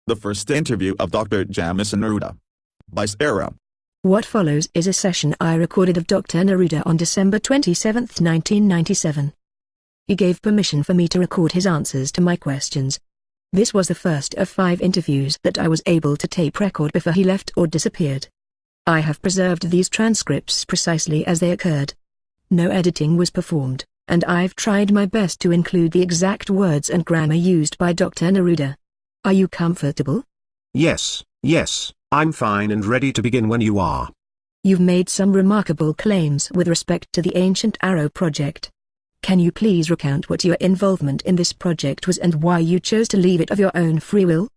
The first interview of Dr. Jamisson Neruda. By Sarah. What follows is a session I recorded of Dr. Neruda on December 27, 1997. He gave permission for me to record his answers to my questions. This was the first of 5 interviews that I was able to tape record before he left or disappeared. I have preserved these transcripts precisely as they occurred. No editing was performed, and I've tried my best to include the exact words and grammar used by Dr. Neruda. Are you comfortable? Yes, I'm fine and ready to begin when you are. You've made some remarkable claims with respect to the Ancient Arrow project. Can you please recount what your involvement in this project was and why you chose to leave it of your own free will?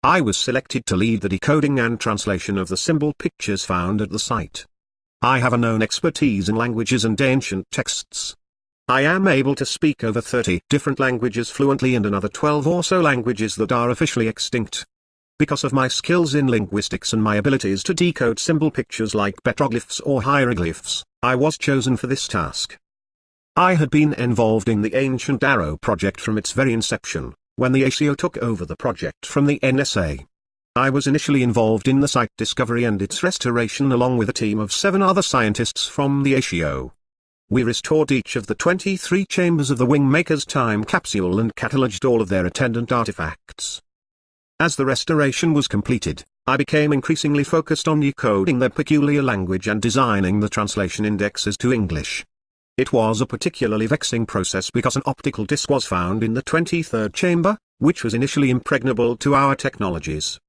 I was selected to lead the decoding and translation of the symbol pictures found at the site. I have a known expertise in languages and ancient texts. I am able to speak over 30 different languages fluently and another 12 or so languages that are officially extinct. Because of my skills in linguistics and my abilities to decode symbol pictures like petroglyphs or hieroglyphs, I was chosen for this task. I had been involved in the Ancient Arrow project from its very inception, when the ACO took over the project from the NSA. I was initially involved in the site discovery and its restoration along with a team of 7 other scientists from the ACO. We restored each of the 23 chambers of the WingMakers time capsule and catalogued all of their attendant artifacts. As the restoration was completed, I became increasingly focused on decoding their peculiar language and designing the translation indexes to English. It was a particularly vexing process because an optical disc was found in the 23rd chamber, which was initially impregnable to our technologies.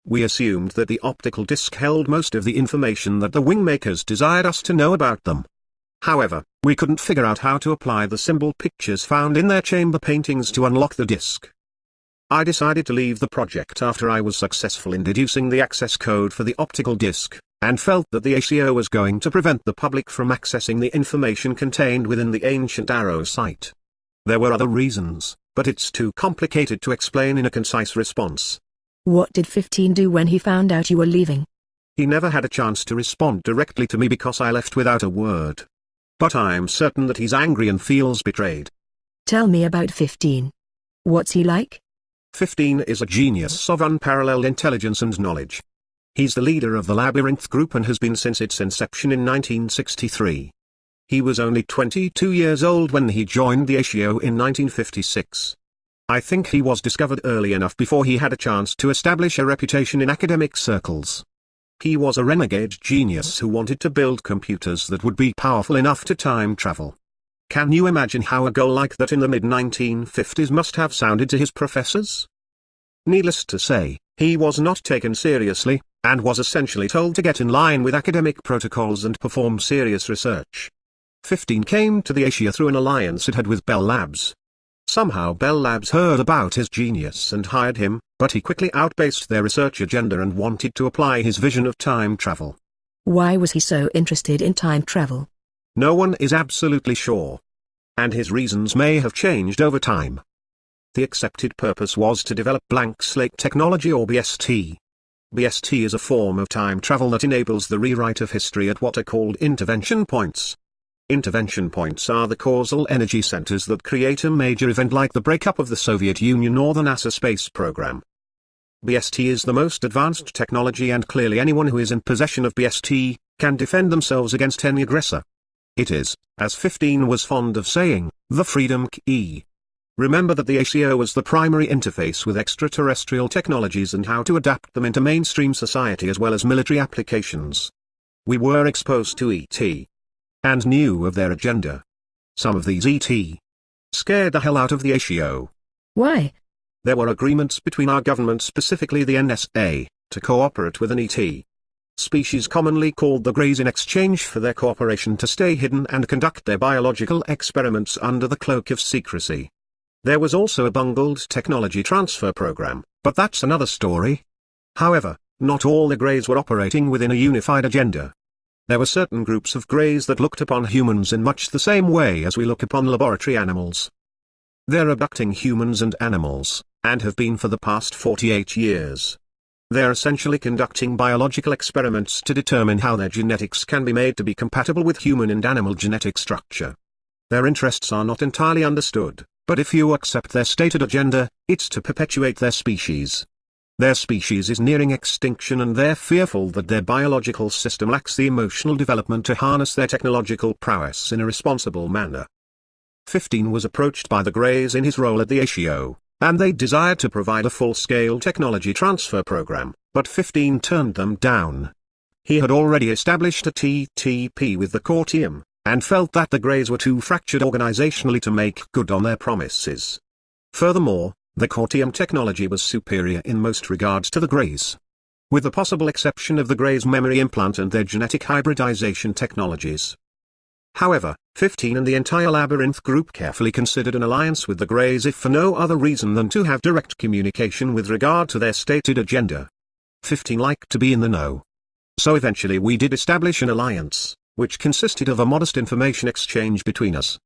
We assumed that the optical disc held most of the information that the WingMakers desired us to know about them. However, we couldn't figure out how to apply the symbol pictures found in their chamber paintings to unlock the disc. I decided to leave the project after I was successful in deducing the access code for the optical disc, and felt that the ACO was going to prevent the public from accessing the information contained within the Ancient Arrow site. There were other reasons, but it's too complicated to explain in a concise response. What did 15 do when he found out you were leaving? He never had a chance to respond directly to me because I left without a word. But I'm certain that he's angry and feels betrayed. Tell me about 15. What's he like? 15 is a genius of unparalleled intelligence and knowledge. He's the leader of the Labyrinth group and has been since its inception in 1963. He was only 22 years old when he joined the ACO in 1956. I think he was discovered early enough before he had a chance to establish a reputation in academic circles. He was a renegade genius who wanted to build computers that would be powerful enough to time travel. Can you imagine how a goal like that in the mid-1950s must have sounded to his professors? Needless to say, he was not taken seriously, and was essentially told to get in line with academic protocols and perform serious research. 15 came to the ACO through an alliance it had with Bell Labs. Somehow Bell Labs heard about his genius and hired him, but he quickly outpaced their research agenda and wanted to apply his vision of time travel. Why was he so interested in time travel? No one is absolutely sure. And his reasons may have changed over time. The accepted purpose was to develop blank slate technology or BST. BST is a form of time travel that enables the rewrite of history at what are called intervention points. Intervention points are the causal energy centers that create a major event like the breakup of the Soviet Union or the NASA space program. BST is the most advanced technology and clearly anyone who is in possession of BST can defend themselves against any aggressor. It is, as 15 was fond of saying, the freedom key. Remember that the ACO was the primary interface with extraterrestrial technologies and how to adapt them into mainstream society as well as military applications. We were exposed to ET. And knew of their agenda. Some of these ET scared the hell out of the ACO. Why? There were agreements between our government, specifically the NSA, to cooperate with an ET species commonly called the Greys in exchange for their cooperation to stay hidden and conduct their biological experiments under the cloak of secrecy. There was also a bungled technology transfer program, but that's another story. However, not all the Greys were operating within a unified agenda. There were certain groups of Greys that looked upon humans in much the same way as we look upon laboratory animals. They're abducting humans and animals, and have been for the past 48 years. They're essentially conducting biological experiments to determine how their genetics can be made to be compatible with human and animal genetic structure. Their interests are not entirely understood, but if you accept their stated agenda, it's to perpetuate their species. Their species is nearing extinction and they're fearful that their biological system lacks the emotional development to harness their technological prowess in a responsible manner. 15 was approached by the Greys in his role at the ASIO, and they desired to provide a full-scale technology transfer program, but 15 turned them down. He had already established a TTP with the core team, and felt that the Greys were too fractured organizationally to make good on their promises. Furthermore, the core team technology was superior in most regards to the Greys. With the possible exception of the Greys' memory implant and their genetic hybridization technologies. However, 15 and the entire Labyrinth group carefully considered an alliance with the Greys if for no other reason than to have direct communication with regard to their stated agenda. 15 liked to be in the know. So eventually we did establish an alliance, which consisted of a modest information exchange between us.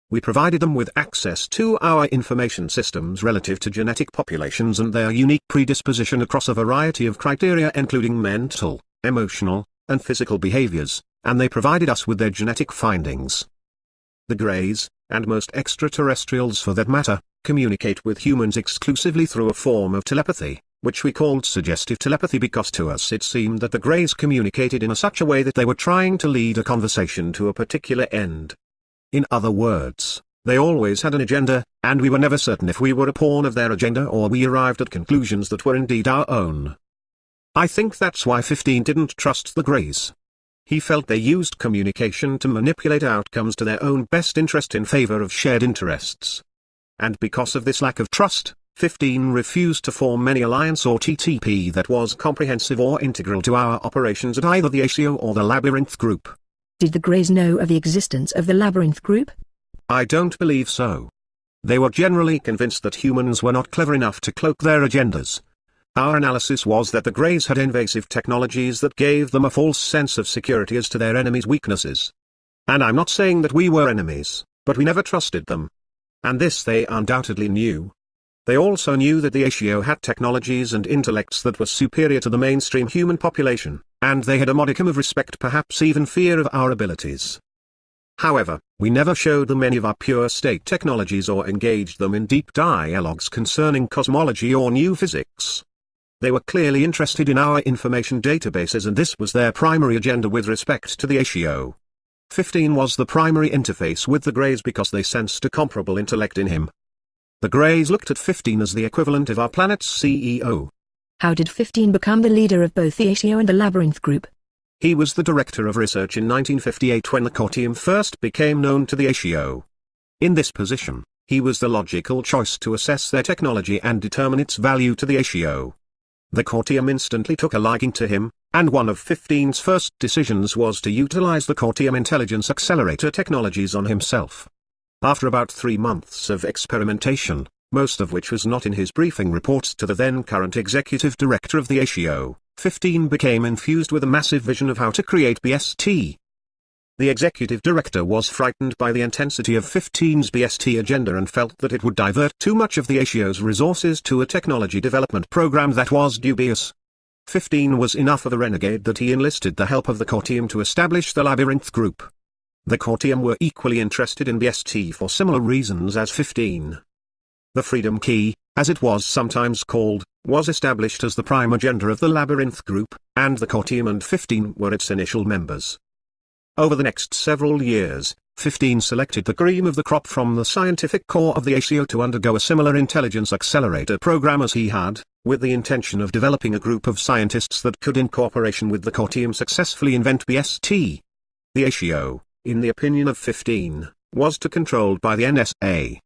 We provided them with access to our information systems relative to genetic populations and their unique predisposition across a variety of criteria including mental, emotional, and physical behaviors, and they provided us with their genetic findings. The Greys, and most extraterrestrials for that matter, communicate with humans exclusively through a form of telepathy, which we called suggestive telepathy because to us it seemed that the Greys communicated in such a way that they were trying to lead a conversation to a particular end. In other words, they always had an agenda, and we were never certain if we were a pawn of their agenda or we arrived at conclusions that were indeed our own. I think that's why 15 didn't trust the Greys. He felt they used communication to manipulate outcomes to their own best interest in favor of shared interests. And because of this lack of trust, 15 refused to form any alliance or TTP that was comprehensive or integral to our operations at either the ASIO or the Labyrinth group. Did the Greys know of the existence of the Labyrinth group? I don't believe so. They were generally convinced that humans were not clever enough to cloak their agendas. Our analysis was that the Greys had invasive technologies that gave them a false sense of security as to their enemies' weaknesses. And I'm not saying that we were enemies, but we never trusted them. And this they undoubtedly knew. They also knew that the ASIO had technologies and intellects that were superior to the mainstream human population, and they had a modicum of respect, perhaps even fear of our abilities. However, we never showed them any of our pure state technologies or engaged them in deep dialogues concerning cosmology or new physics. They were clearly interested in our information databases and this was their primary agenda with respect to the ASIO. 15 was the primary interface with the Greys because they sensed a comparable intellect in him. The Greys looked at 15 as the equivalent of our planet's CEO. How did 15 become the leader of both the ASIO and the Labyrinth group? He was the director of research in 1958 when the core team first became known to the ASIO. In this position, he was the logical choice to assess their technology and determine its value to the ASIO. The core team instantly took a liking to him, and one of 15's first decisions was to utilize the core team intelligence accelerator technologies on himself. After about 3 months of experimentation, most of which was not in his briefing reports to the then current executive director of the ASIO, 15 became infused with a massive vision of how to create BST. The executive director was frightened by the intensity of 15's BST agenda and felt that it would divert too much of the ASIO's resources to a technology development program that was dubious. 15 was enough of a renegade that he enlisted the help of the core team to establish the Labyrinth group. The core team were equally interested in BST for similar reasons as 15. The Freedom Key, as it was sometimes called, was established as the prime agenda of the Labyrinth group, and the core team and 15 were its initial members. Over the next several years, 15 selected the cream of the crop from the scientific core of the ASIO to undergo a similar intelligence accelerator program as he had, with the intention of developing a group of scientists that could in cooperation with the core team successfully invent BST. The ASIO, in the opinion of 15, was too controlled by the NSA.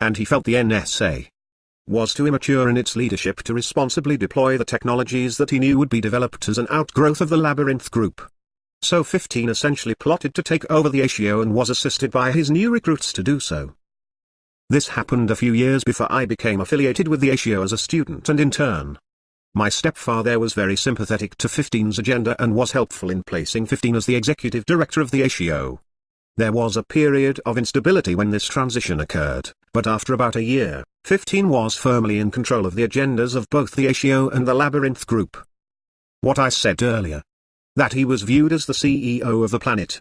And he felt the NSA was too immature in its leadership to responsibly deploy the technologies that he knew would be developed as an outgrowth of the Labyrinth group. So 15 essentially plotted to take over the ASIO and was assisted by his new recruits to do so. This happened a few years before I became affiliated with the ASIO as a student and intern. My stepfather was very sympathetic to 15's agenda and was helpful in placing 15 as the executive director of the ASIO. There was a period of instability when this transition occurred, but after about a year, 15 was firmly in control of the agendas of both the ASIO and the Labyrinth group. What I said earlier, that he was viewed as the CEO of the planet.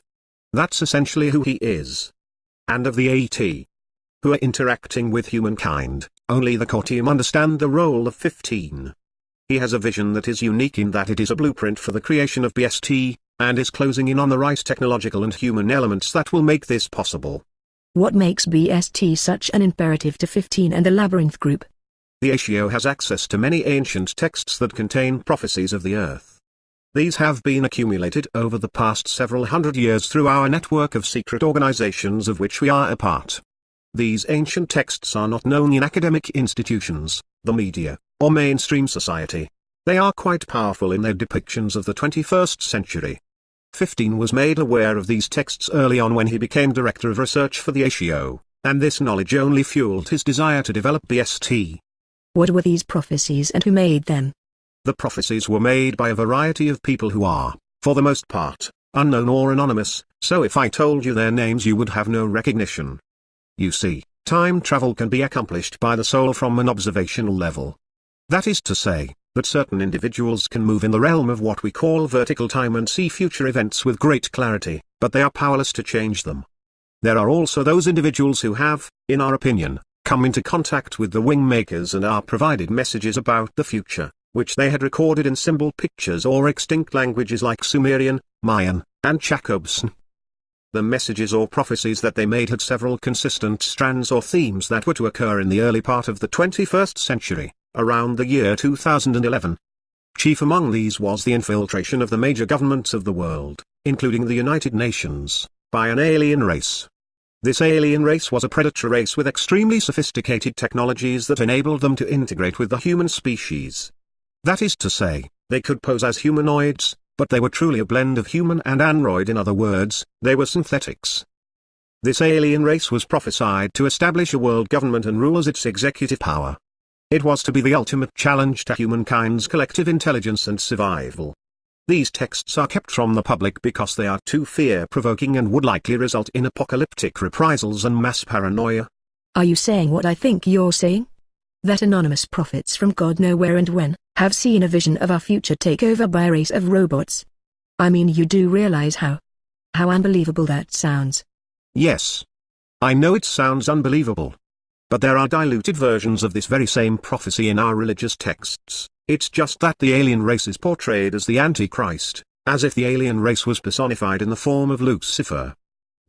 That's essentially who he is. And of the AT, who are interacting with humankind, only the core team understand the role of 15. He has a vision that is unique in that it is a blueprint for the creation of BST, and is closing in on the right technological and human elements that will make this possible. What makes BST such an imperative to 15 and the Labyrinth group? The ASIO has access to many ancient texts that contain prophecies of the Earth. These have been accumulated over the past several hundred years through our network of secret organizations of which we are a part. These ancient texts are not known in academic institutions, the media, or mainstream society. They are quite powerful in their depictions of the 21st century. 15 was made aware of these texts early on when he became Director of Research for the ASIO, and this knowledge only fueled his desire to develop BST. What were these prophecies and who made them? The prophecies were made by a variety of people who are, for the most part, unknown or anonymous, so if I told you their names you would have no recognition. You see, time travel can be accomplished by the soul from an observational level. That is to say, that certain individuals can move in the realm of what we call vertical time and see future events with great clarity, but they are powerless to change them. There are also those individuals who have, in our opinion, come into contact with the WingMakers and are provided messages about the future, which they had recorded in symbol pictures or extinct languages like Sumerian, Mayan, and Jacobson. The messages or prophecies that they made had several consistent strands or themes that were to occur in the early part of the 21st century, around the year 2011. Chief among these was the infiltration of the major governments of the world, including the United Nations, by an alien race. This alien race was a predator race with extremely sophisticated technologies that enabled them to integrate with the human species. That is to say, they could pose as humanoids, but they were truly a blend of human and android. In other words, they were synthetics. This alien race was prophesied to establish a world government and rule as its executive power. It was to be the ultimate challenge to humankind's collective intelligence and survival. These texts are kept from the public because they are too fear-provoking and would likely result in apocalyptic reprisals and mass paranoia. Are you saying what I think you're saying? That anonymous prophets from God know where and when, have seen a vision of our future take over by a race of robots? I mean, you do realize how unbelievable that sounds. Yes. I know it sounds unbelievable. But there are diluted versions of this very same prophecy in our religious texts. It's just that the alien race is portrayed as the Antichrist, as if the alien race was personified in the form of Lucifer.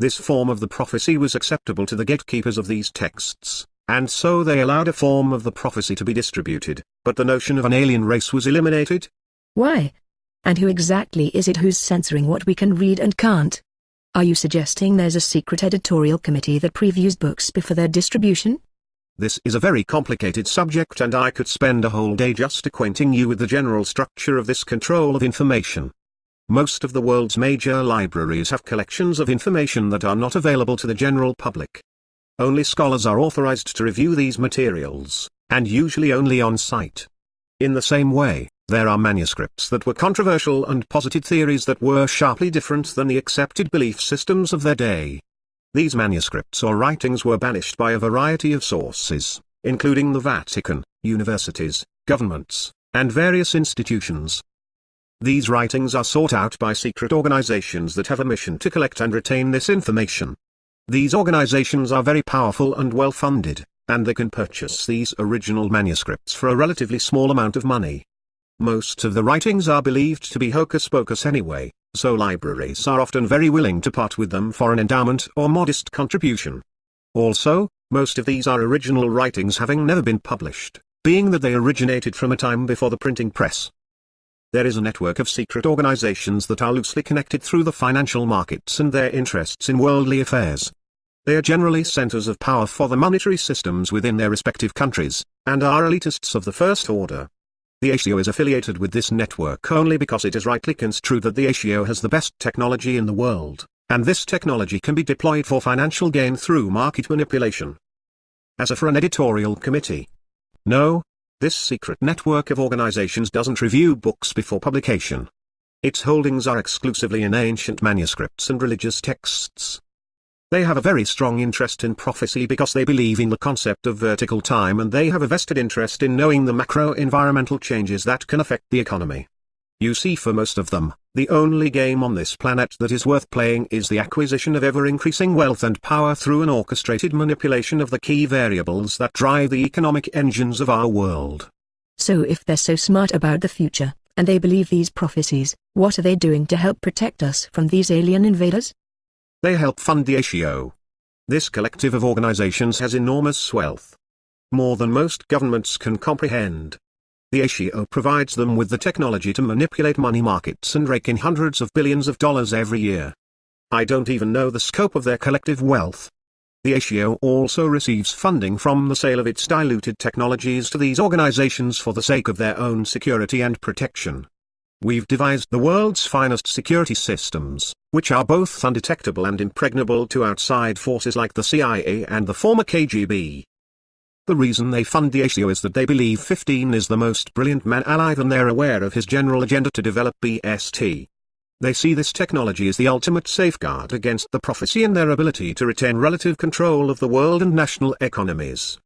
This form of the prophecy was acceptable to the gatekeepers of these texts, and so they allowed a form of the prophecy to be distributed, but the notion of an alien race was eliminated. Why? And who exactly is it who's censoring what we can read and can't? Are you suggesting there's a secret editorial committee that previews books before their distribution? This is a very complicated subject and I could spend a whole day just acquainting you with the general structure of this control of information. Most of the world's major libraries have collections of information that are not available to the general public. Only scholars are authorized to review these materials, and usually only on site. In the same way, there are manuscripts that were controversial and posited theories that were sharply different than the accepted belief systems of their day. These manuscripts or writings were banished by a variety of sources, including the Vatican, universities, governments, and various institutions. These writings are sought out by secret organizations that have a mission to collect and retain this information. These organizations are very powerful and well-funded, and they can purchase these original manuscripts for a relatively small amount of money. Most of the writings are believed to be hocus-pocus anyway, so libraries are often very willing to part with them for an endowment or modest contribution. Also, most of these are original writings having never been published, being that they originated from a time before the printing press. There is a network of secret organizations that are loosely connected through the financial markets and their interests in worldly affairs. They are generally centers of power for the monetary systems within their respective countries, and are elitists of the first order. The ASIO is affiliated with this network only because it is rightly construed that the ASIO has the best technology in the world, and this technology can be deployed for financial gain through market manipulation. As for an editorial committee. No, this secret network of organizations doesn't review books before publication. Its holdings are exclusively in ancient manuscripts and religious texts. They have a very strong interest in prophecy because they believe in the concept of vertical time and they have a vested interest in knowing the macro-environmental changes that can affect the economy. You see, for most of them, the only game on this planet that is worth playing is the acquisition of ever-increasing wealth and power through an orchestrated manipulation of the key variables that drive the economic engines of our world. So if they're so smart about the future, and they believe these prophecies, what are they doing to help protect us from these alien invaders? They help fund the ASIO. This collective of organizations has enormous wealth. More than most governments can comprehend. The ASIO provides them with the technology to manipulate money markets and rake in hundreds of billions of dollars every year. I don't even know the scope of their collective wealth. The ASIO also receives funding from the sale of its diluted technologies to these organizations for the sake of their own security and protection. We've devised the world's finest security systems, which are both undetectable and impregnable to outside forces like the CIA and the former KGB. The reason they fund the ASIO is that they believe 15 is the most brilliant man alive and they're aware of his general agenda to develop BST. They see this technology as the ultimate safeguard against the prophecy and their ability to retain relative control of the world and national economies.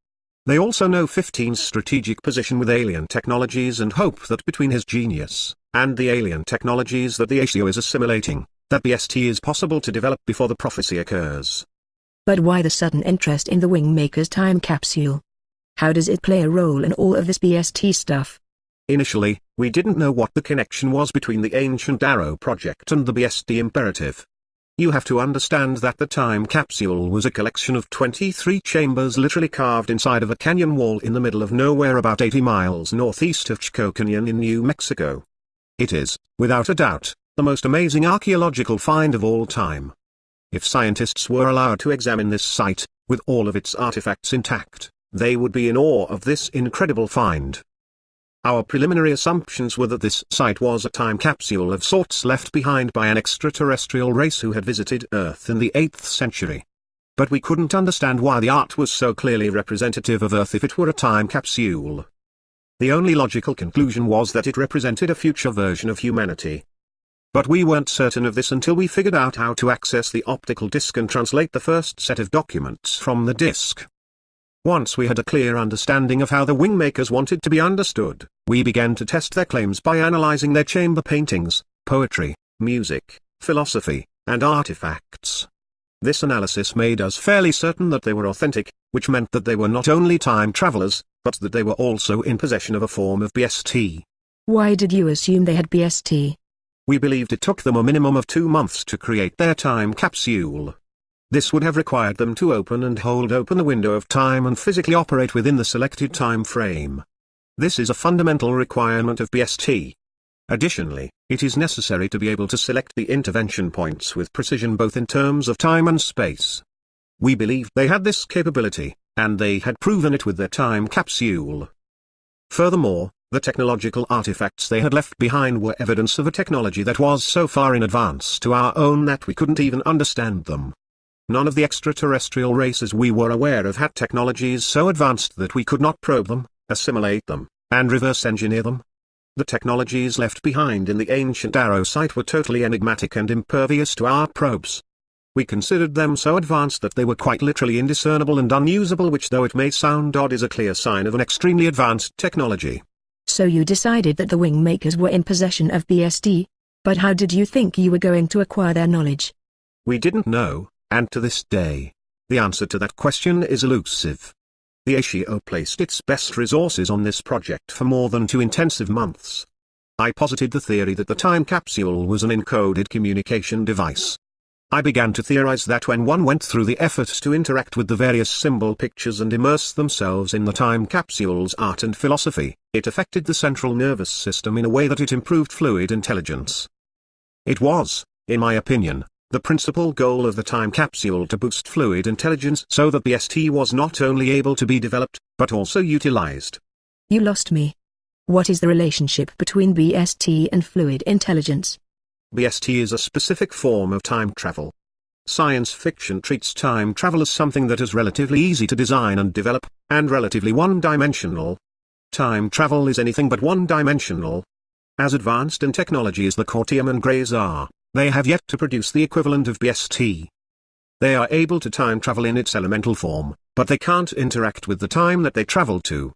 They also know 15's strategic position with alien technologies and hope that between his genius, and the alien technologies that the ASIO is assimilating, that BST is possible to develop before the prophecy occurs. But why the sudden interest in the WingMakers time capsule? How does it play a role in all of this BST stuff? Initially, we didn't know what the connection was between the Ancient Arrow project and the BST imperative. You have to understand that the time capsule was a collection of 23 chambers literally carved inside of a canyon wall in the middle of nowhere about 80 miles northeast of Chico Canyon in New Mexico. It is, without a doubt, the most amazing archaeological find of all time. If scientists were allowed to examine this site, with all of its artifacts intact, they would be in awe of this incredible find. Our preliminary assumptions were that this site was a time capsule of sorts left behind by an extraterrestrial race who had visited Earth in the 8th century. But we couldn't understand why the art was so clearly representative of Earth if it were a time capsule. The only logical conclusion was that it represented a future version of humanity. But we weren't certain of this until we figured out how to access the optical disc and translate the first set of documents from the disc. Once we had a clear understanding of how the WingMakers wanted to be understood, we began to test their claims by analyzing their chamber paintings, poetry, music, philosophy, and artifacts. This analysis made us fairly certain that they were authentic, which meant that they were not only time travelers, but that they were also in possession of a form of BST. Why did you assume they had BST? We believed it took them a minimum of 2 months to create their time capsule. This would have required them to open and hold open the window of time and physically operate within the selected time frame. This is a fundamental requirement of BST. Additionally, it is necessary to be able to select the intervention points with precision both in terms of time and space. We believed they had this capability, and they had proven it with their time capsule. Furthermore, the technological artifacts they had left behind were evidence of a technology that was so far in advance to our own that we couldn't even understand them. None of the extraterrestrial races we were aware of had technologies so advanced that we could not probe them, assimilate them, and reverse engineer them. The technologies left behind in the Ancient Arrow site were totally enigmatic and impervious to our probes. We considered them so advanced that they were quite literally indiscernible and unusable, which, though it may sound odd, is a clear sign of an extremely advanced technology. So you decided that the WingMakers were in possession of BST? But how did you think you were going to acquire their knowledge? We didn't know. And to this day, the answer to that question is elusive. The ASIO placed its best resources on this project for more than 2 intensive months. I posited the theory that the time capsule was an encoded communication device. I began to theorize that when one went through the effort to interact with the various symbol pictures and immerse themselves in the time capsule's art and philosophy, it affected the central nervous system in a way that it improved fluid intelligence. It was, in my opinion, the principal goal of the time capsule to boost fluid intelligence so that BST was not only able to be developed, but also utilized. You lost me. What is the relationship between BST and fluid intelligence? BST is a specific form of time travel. Science fiction treats time travel as something that is relatively easy to design and develop, and relatively one-dimensional. Time travel is anything but one-dimensional. As advanced in technology as the Cortium and Greys are, they have yet to produce the equivalent of BST. They are able to time travel in its elemental form, but they can't interact with the time that they travel to.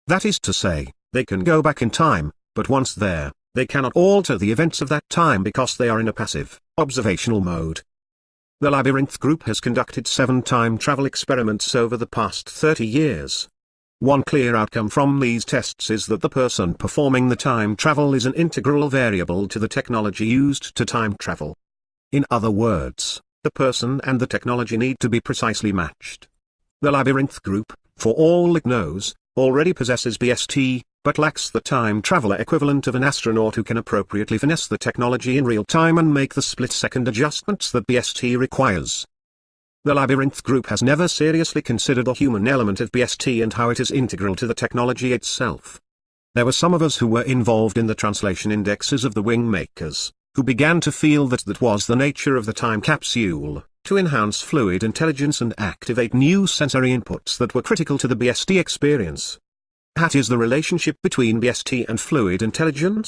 That is to say, they can go back in time, but once there, they cannot alter the events of that time because they are in a passive, observational mode. The Labyrinth group has conducted 7 time travel experiments over the past 30 years. One clear outcome from these tests is that the person performing the time travel is an integral variable to the technology used to time travel. In other words, the person and the technology need to be precisely matched. The Labyrinth group, for all it knows, already possesses BST, but lacks the time traveler equivalent of an astronaut who can appropriately finesse the technology in real time and make the split-second adjustments that BST requires. The Labyrinth group has never seriously considered the human element of BST and how it is integral to the technology itself. There were some of us who were involved in the translation indexes of the WingMakers, who began to feel that that was the nature of the time capsule, to enhance fluid intelligence and activate new sensory inputs that were critical to the BST experience. What is the relationship between BST and fluid intelligence?